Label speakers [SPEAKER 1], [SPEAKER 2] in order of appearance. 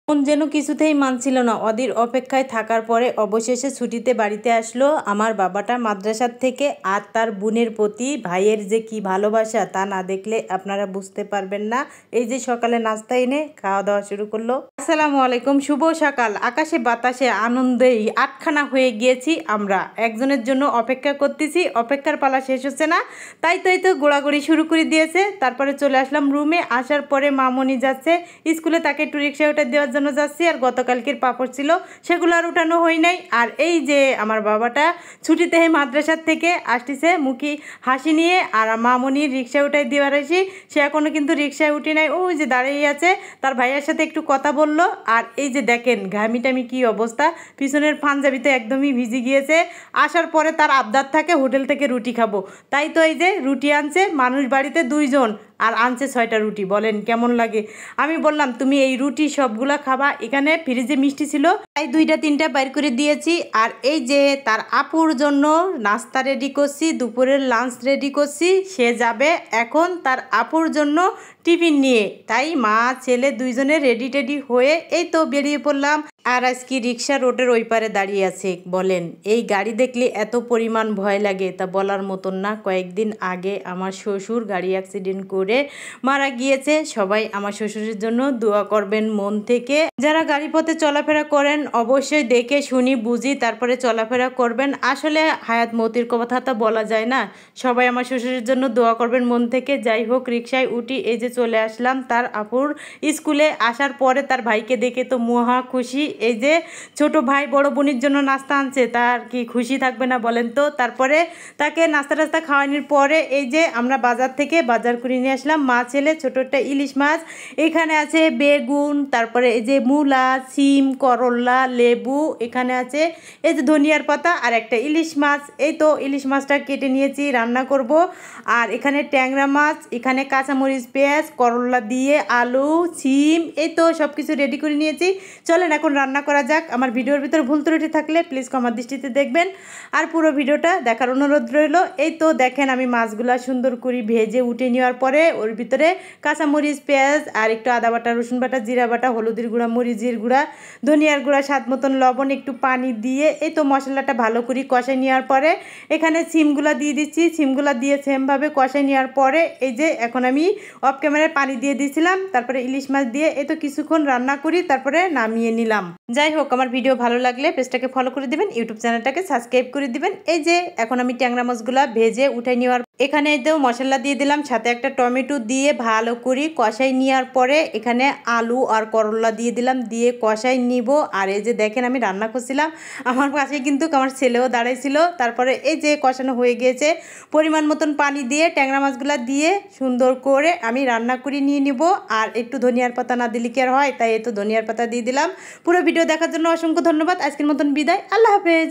[SPEAKER 1] মন যেন কিছুতেই মানছিল না। ওদের অপেক্ষায় থাকার পরে অবশেষে ছুটিতে বাড়িতে আসলো আমার বাবাটা মাদ্রাসার থেকে। আর তার বোনের প্রতি ভাইয়ের যে কি ভালোবাসা তা না দেখলে আপনারা বুঝতে পারবেন না। এই যে সকালে নাস্তা এনে খাওয়া দাওয়া শুরু করলো। আসসালামু আলাইকুম, শুভ সকাল। আকাশে বাতাসে আনন্দেই আটখানা হয়ে গিয়েছি আমরা। একজনের জন্য অপেক্ষা করতেছি, অপেক্ষার পালা শেষ হচ্ছে না। তাই তো গোড়াগড়ি শুরু করে দিয়েছে। তারপরে চলে আসলাম রুমে। আসার পরে মামনি যাচ্ছে স্কুলে, তাকে একটু রিক্সা উঠে দেওয়ার জন্য যাচ্ছি। আর গতকালকের পাপড় ছিল সেগুলো আর উঠানো হয় নাই। আর এই যে আমার বাবাটা ছুটিতে মাদ্রাসার থেকে আসতেছে মুখে হাসি নিয়ে। আর মামনির রিক্সা উঠাই দেওয়ার আসি, সে এখনও কিন্তু রিক্সায় উঠি নাই, ওই যে দাঁড়িয়ে আছে। তার ভাইয়ের সাথে একটু কথা বললো। আর এই যে দেখেন ঘামিটামি কি অবস্থা, পিছনের পাঞ্জাবিতে একদমই ভিজে গিয়েছে। আসার পরে তার আবদার থাকে হোটেল থেকে রুটি খাবো। তাই তো এই যে রুটি আনছে, মানুষ বাড়িতে 2 জন আর আনছে 6টা রুটি। বলেন কেমন লাগে? আমি বললাম তুমি এই রুটি সবগুলা খাবা, এখানে ফ্রিজে মিষ্টি ছিল তাই 2টা 3টা বাইর করে দিয়েছি। আর এই যে তার আপুর জন্য নাস্তা রেডি করছি, দুপুরের লাঞ্চ রেডি করছি। সে যাবে এখন তার আপুর জন্য টিফিন নিয়ে। তাই মা ছেলে 2 জনে রেডি টেডি হয়ে এই তো বেরিয়ে পড়লাম। আর আজকে রিক্সা রোডের ওই পারে দাঁড়িয়ে আছে। বলেন এই গাড়ি দেখলে এত পরিমাণ ভয় লাগে তা বলার মতন না। কয়েকদিন আগে আমার শ্বশুর গাড়ি অ্যাক্সিডেন্ট করে মারা গিয়েছে। সবাই আমার শ্বশুরের জন্য দোয়া করবেন মন থেকে। যারা গাড়ি পথে চলাফেরা করেন অবশ্যই দেখে শুনি বুঝি তারপরে চলাফেরা করবেন। আসলে হায়াত মতির কথা তো বলা যায় না। সবাই আমার শ্বশুরের জন্য দোয়া করবেন মন থেকে। যাই হোক, রিক্সায় উঠি এই যে চলে আসলাম তার আপুর স্কুলে। আসার পরে তার ভাইকে দেখে তো মহা খুশি। এই যে ছোট ভাই বড় বোনের জন্য নাস্তা আনছে, তার কি খুশি থাকবে না বলেন তো। তারপরে তাকে নাস্তা টাস্তা খাওয়ানোর পরে এই যে আমরা বাজার থেকে বাজার করে নিয়ে আসলাম মা ছেলে ছোট একটা ইলিশ মাছ। এখানে আছে বেগুন, তারপরে এই যে মূলা, সিম, করলা, লেবু, এখানে আছে এই যে ধনিয়ার পাতা আর একটা ইলিশ মাছ। এই তো ইলিশ মাছটা কেটে নিয়েছি, রান্না করব। আর এখানে ট্যাংরা মাছ, এখানে কাঁচামরিচ, পেঁয়াজ, করলা দিয়ে আলু, সিম, এই তো সব কিছু রেডি করে নিয়েছি। চলেন এখন রান্না করা যাক। আমার ভিডিওর ভিতরে ভুল ত্রুটি থাকলে প্লিজ ক্ষমার দৃষ্টিতে দেখবেন আর পুরো ভিডিওটা দেখার অনুরোধ রইল। এই তো দেখেন আমি মাছগুলা সুন্দর করে ভেজে উঠে নেওয়ার পরে ওর ভিতরে কাঁচামরিচ, পেঁয়াজ আর একটু আদা বাটা, রসুন বাটা, জিরা বাটা, হলুদের গুঁড়া, মরিচের গুঁড়া, ধনিয়ার গুঁড়া, স্বাদ মতন লবণ, একটু পানি দিয়ে এই তো মশলাটা ভালো করে কষাই নেওয়ার পরে এখানে সিমগুলা দিয়ে দিচ্ছি। সিমগুলা দিয়ে সেমভাবে কষাই নেওয়ার পরে এই যে এখন আমি অফ ক্যামেরায় পানি দিয়ে দিয়েছিলাম। তারপরে ইলিশ মাছ দিয়ে এই তো কিছুক্ষণ রান্না করি, তারপরে নামিয়ে নিলাম। যাই হোক, আমার ভিডিও ভালো লাগলে পেজটাকে ফলো করে দিবেন, ইউটিউব চ্যানেলটাকে সাবস্ক্রাইব করে দিবেন। এই যে এখন আমি ট্যাংরা মাছগুলা ভেজে উঠাই নেওয়ার এখানে এই তো মশলা দিয়ে দিলাম, সাথে একটা টমেটো দিয়ে ভালো করে কষাই নেওয়ার পরে এখানে আলু আর করলা দিয়ে দিলাম, দিয়ে কষাই নিব। আর এই যে দেখেন আমি রান্না করছিলাম, আমার পাশে কিন্তু আমার ছেলেও দাঁড়াইছিল। তারপরে এই যে কষানো হয়ে গিয়েছে, পরিমাণ মতন পানি দিয়ে ট্যাংরা মাছগুলা দিয়ে সুন্দর করে আমি রান্না করে নিয়ে নিব। আর একটু ধনিয়ার পাতা না দিলে কি আর হয়, তাই এই তো ধনিয়ার পাতা দিয়ে দিলাম। পুরো ভিডিও দেখার জন্য অসংখ্য ধন্যবাদ। আজকের মতন বিদায়, আল্লাহ হাফেজ।